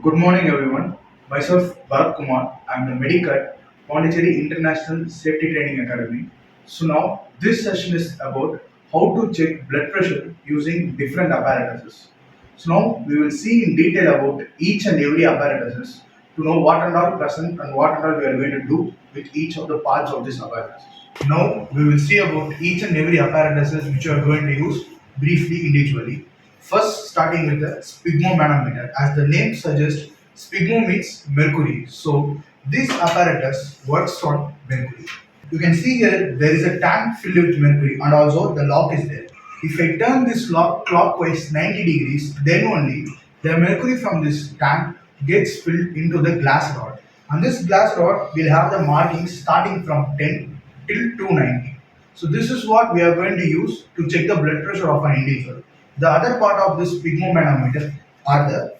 Good morning, everyone. Myself, Bharat Kumar. I'm the medical Pondicherry International Safety Training Academy. So now this session is about how to check blood pressure using different apparatuses. So now we will see in detail about each and every apparatuses to know what and all present and what and all we are going to do with each of the parts of this apparatus. Now we will see about each and every apparatuses which you are going to use briefly individually. First, starting with the sphygmomanometer. As the name suggests, sphygmo means mercury. So this apparatus works on mercury. You can see here there is a tank filled with mercury and also the lock is there. If I turn this lock clockwise 90 degrees, then only the mercury from this tank gets filled into the glass rod. And this glass rod will have the markings starting from 10 till 290. So this is what we are going to use to check the blood pressure of an individual. The other part of this sphygmomanometer are the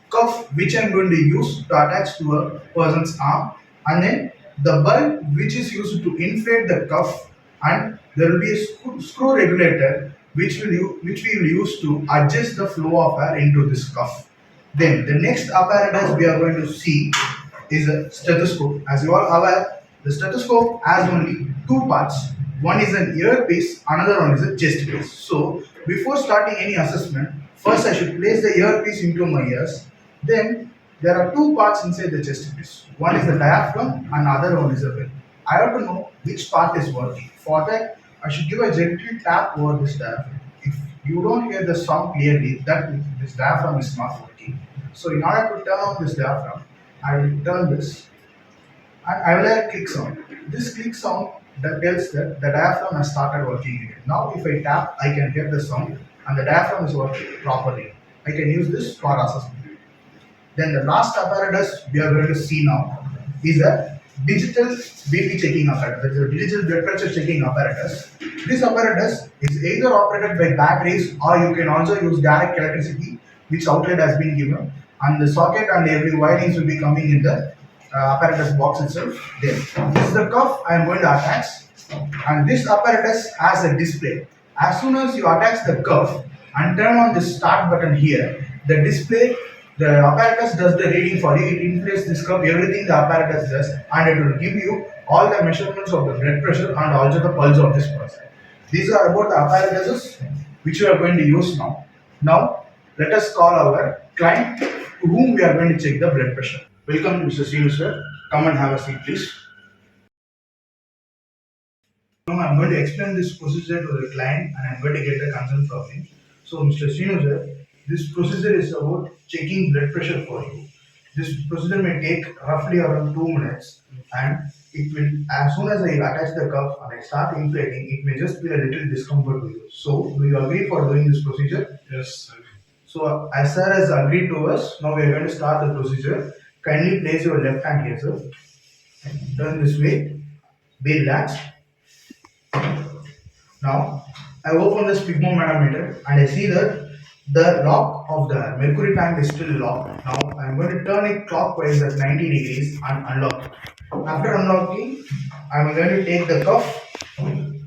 cuff which I am going to use to attach to a person's arm, and then the bulb which is used to inflate the cuff, and there will be a screw regulator which we will use to adjust the flow of air into this cuff. Then the next apparatus we are going to see is a stethoscope. As you are aware, the stethoscope has only two parts. One is an earpiece, another one is a chest piece. So before starting any assessment, first I should place the earpiece into my ears. Then there are two parts inside the chest piece. One is the diaphragm and other one is the bell. I have to know which part is working. For that, I should give a gentle tap over this diaphragm. If you don't hear the sound clearly, that means this diaphragm is not working. So in order to turn on this diaphragm, I will turn this and I will have a click sound. This click sound that tells that the diaphragm has started working again. Now if I tap, I can hear the sound and the diaphragm is working properly. I can use this for assessment. Then the last apparatus we are going to see now is a digital BP checking apparatus. That is a digital blood pressure checking apparatus. This apparatus is either operated by batteries or you can also use direct electricity, which outlet has been given, and the socket and every wirings will be coming in the apparatus box itself. There. This is the cuff I am going to attach, and this apparatus has a display. As soon as you attach the cuff and turn on the start button here, the display, the apparatus does the reading for you. It inflates this cuff, everything the apparatus does, and it will give you all the measurements of the blood pressure and also the pulse of this person. These are about the apparatuses which we are going to use now. Now, let us call our client to whom we are going to check the blood pressure. Welcome, Mr. Sinu sir. Come and have a seat, please. Now, I'm going to explain this procedure to the client and I'm going to get the consent from him. So, Mr. Sinu sir, this procedure is about checking blood pressure for you. This procedure may take roughly around 2 minutes, and it will, as soon as I attach the cuff and I start inflating, it may just be a little discomfort to you. So, do you agree for doing this procedure? Yes, sir. So, as sir has agreed to us, now we are going to start the procedure. Kindly place your left hand here, sir. Turn this way. Be relaxed. Now, I open the sphygmomanometer and I see that the lock of the mercury tank is still locked. Now, I am going to turn it clockwise at 90 degrees and unlock it. After unlocking, I am going to take the cuff and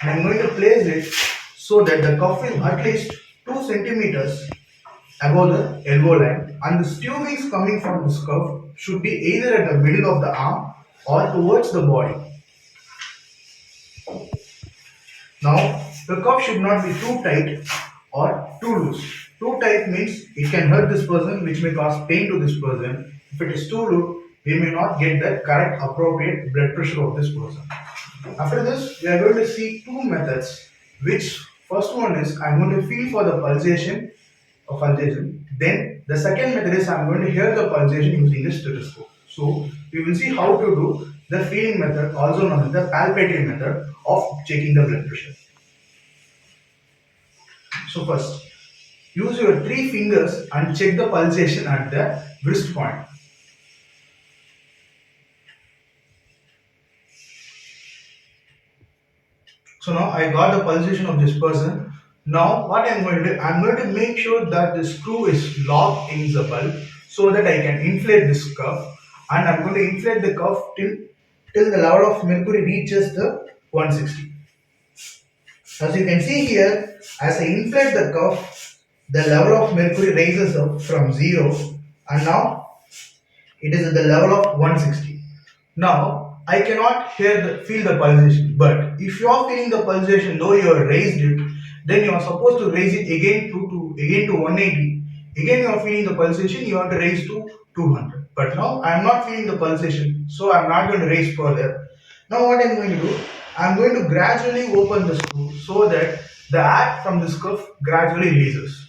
I am going to place it so that the cuff is at least 2 centimeters above the elbow line, and the tubings coming from this cuff should be either at the middle of the arm or towards the body. Now, the cuff should not be too tight or too loose. Too tight means it can hurt this person, which may cause pain to this person. If it is too loose, we may not get the correct appropriate blood pressure of this person. After this, we are going to see two methods, which first one is I am going to feel for the pulsation. Then the second method is I am going to hear the pulsation using the stethoscope. So we will see how to do the feeling method, also known as the palpatory method of checking the blood pressure. So first, use your 3 fingers and check the pulsation at the wrist point. So now I got the pulsation of this person. Now what I am going to do, I am going to make sure that the screw is locked in the bulb so that I can inflate this cuff, and I am going to inflate the cuff till the level of mercury reaches the 160. As you can see here, as I inflate the cuff, the level of mercury rises up from 0 and now it is at the level of 160. Now I cannot feel the pulsation, but if you are feeling the pulsation though you have raised it, then you are supposed to raise it again to 180. Again you are feeling the pulsation, you have to raise to 200. But now I am not feeling the pulsation, so I am not going to raise further. Now what I am going to do, I am going to gradually open the screw so that the air from this cuff gradually releases.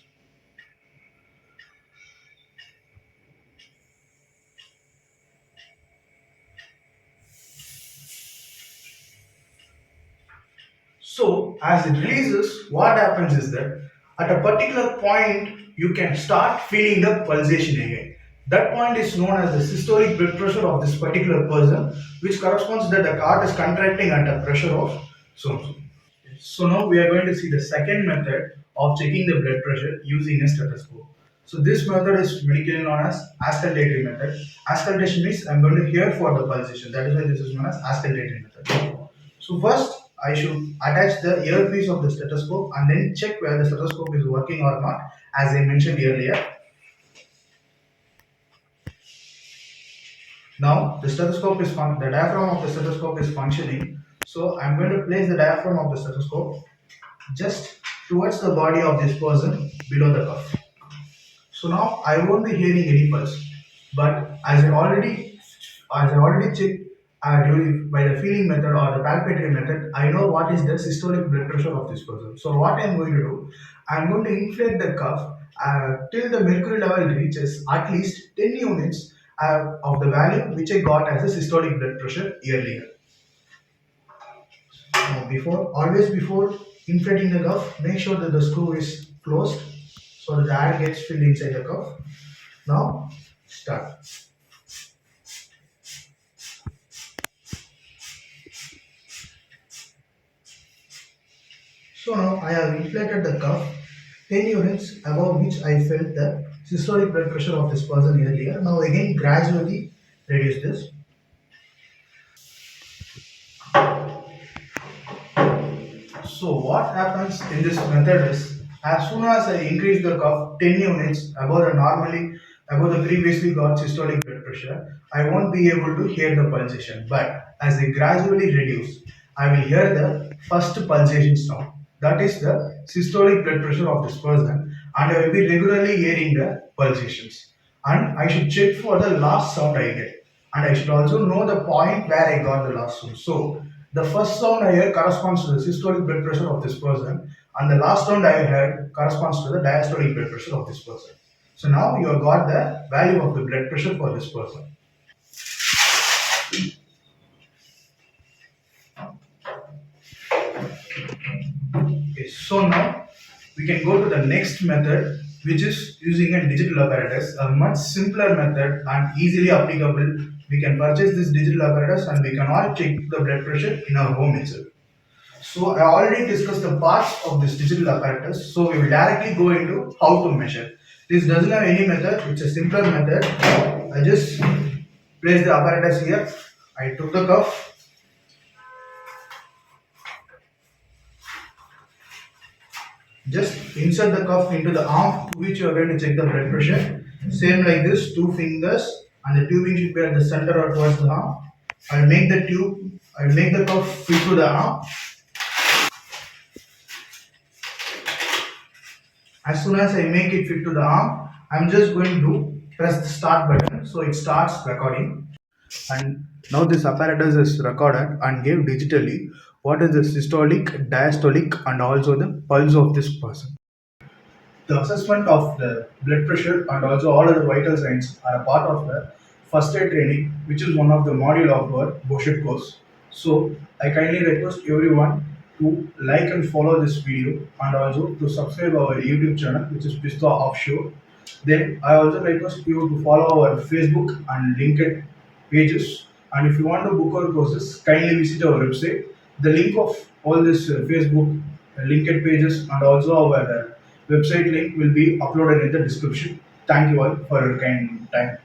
So, as it releases, what happens is that at a particular point, you can start feeling the pulsation again. That point is known as the systolic blood pressure of this particular person, which corresponds that the heart is contracting at a pressure of so. So now we are going to see the second method of checking the blood pressure using a stethoscope. So this method is medically known as auscultatory method. Auscultation means I'm going to hear for the pulsation. That is why this is known as auscultatory method. So first I should attach the earpiece of the stethoscope and then check whether the stethoscope is working or not, as I mentioned earlier. Now the diaphragm of the stethoscope is functioning. So I'm going to place the diaphragm of the stethoscope just towards the body of this person below the cuff. So now I won't be hearing any pulse, but as I already checked during by the feeling method or the palpatory method, I know what is the systolic blood pressure of this person. So what I am going to do, I am going to inflate the cuff till the mercury level reaches at least 10 units of the value which I got as a systolic blood pressure earlier. Now before inflating the cuff, make sure that the screw is closed so that the air gets filled inside the cuff. Now start. So now I have inflated the cuff 10 units above which I felt the systolic blood pressure of this person earlier. Now again gradually reduce this. So what happens in this method is, as soon as I increase the cuff 10 units above the previously got systolic blood pressure, I won't be able to hear the pulsation. But as I gradually reduce, I will hear the first pulsation sound. That is the systolic blood pressure of this person, and I will be regularly hearing the pulsations. And I should check for the last sound I get, and I should also know the point where I got the last sound. So the first sound I heard corresponds to the systolic blood pressure of this person, and the last sound I heard corresponds to the diastolic blood pressure of this person. So now you have got the value of the blood pressure for this person. Okay, so now we can go to the next method, which is using a digital apparatus, a much simpler method and easily applicable. We can purchase this digital apparatus and we can all check the blood pressure in our home itself. So I already discussed the parts of this digital apparatus, so we will directly go into how to measure. This doesn't have any method, it's a simpler method. I just place the apparatus here, I took the cuff, just insert the cuff into the arm to which you are going to check the blood pressure. Same like this, two fingers, and the tubing should be at the center or towards the arm. I'll make the cuff fit to the arm. As soon as I make it fit to the arm, I'm just going to press the start button so it starts recording. And now this apparatus is recorded and gave digitally what is the systolic, diastolic, and also the pulse of this person. The assessment of the blood pressure and also all other vital signs are a part of the first aid training, which is one of the module of our Boshet course. So I kindly request everyone to like and follow this video and also to subscribe our YouTube channel, which is PISTA Offshore. Then I also request you to follow our Facebook and LinkedIn pages. And if you want to book our courses, kindly visit our website. The link of all this Facebook, LinkedIn pages, and also our website link will be uploaded in the description. Thank you all for your kind time.